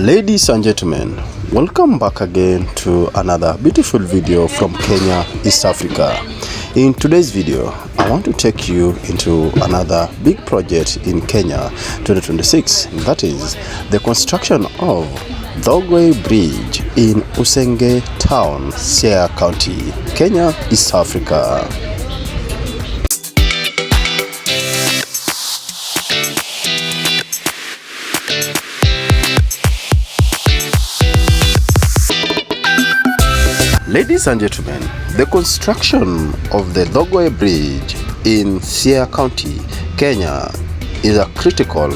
Ladies and gentlemen, welcome back again to another beautiful video from Kenya, East Africa. In today's video, I want to take you into another big project in Kenya 2026. That is the construction of DHOGOYE Bridge in Usenge town, Siaya County, Kenya, East Africa. Ladies and gentlemen, the construction of the DHOGOYE Bridge in Siaya County, Kenya is a critical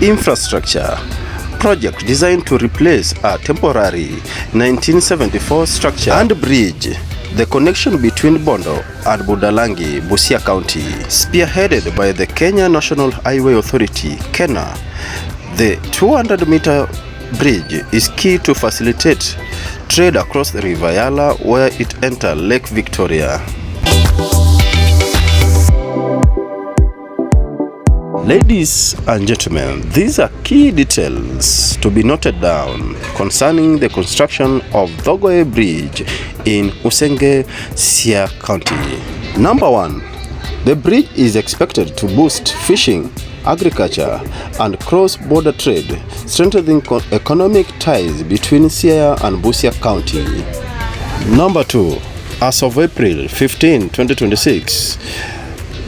infrastructure project designed to replace a temporary 1974 structure and bridge the connection between Bondo and Budalangi, Busia County. Spearheaded by the Kenya National Highway Authority, KENHA, the 200-meter bridge is key to facilitate trade across the River Yala, where it enters Lake Victoria. Ladies and gentlemen, these are key details to be noted down concerning the construction of DHOGOYE Bridge in Usenge, Siaya County. Number 1. The bridge is expected to boost fishing, agriculture, and cross-border trade, strengthening economic ties between Siaya and Busia County. Number 2. As of April 15, 2026,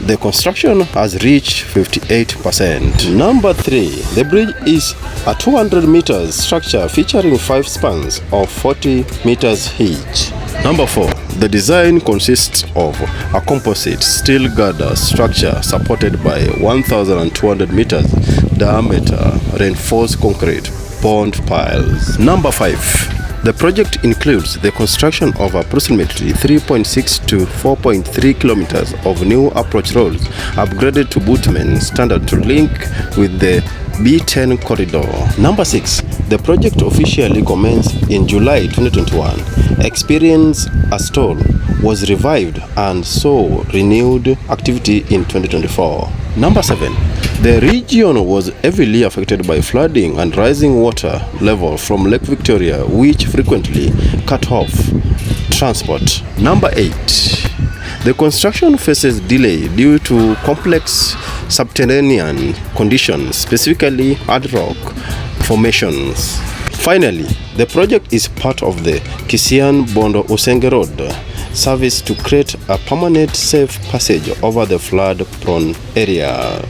the construction has reached 58%. Number 3. The bridge is a 200 meters structure featuring 5 spans of 40 meters each. Number 4. The design consists of a composite steel girder structure supported by 1,200 meters diameter reinforced concrete pond piles. Number 5. The project includes the construction of approximately 3.6 to 4.3 kilometers of new approach roads upgraded to Bootman standard to link with the B10 corridor. Number 6. The project officially commenced in July 2021. Experience a stall was revived and saw renewed activity in 2024. Number 7. The region was heavily affected by flooding and rising water level from Lake Victoria, which frequently cut off transport. Number 8. The construction faces delay due to complex subterranean conditions, specifically hard rock formations. Finally, the project is part of the Kisian-Bondo-Usenge Road service to create a permanent safe passage over the flood-prone area.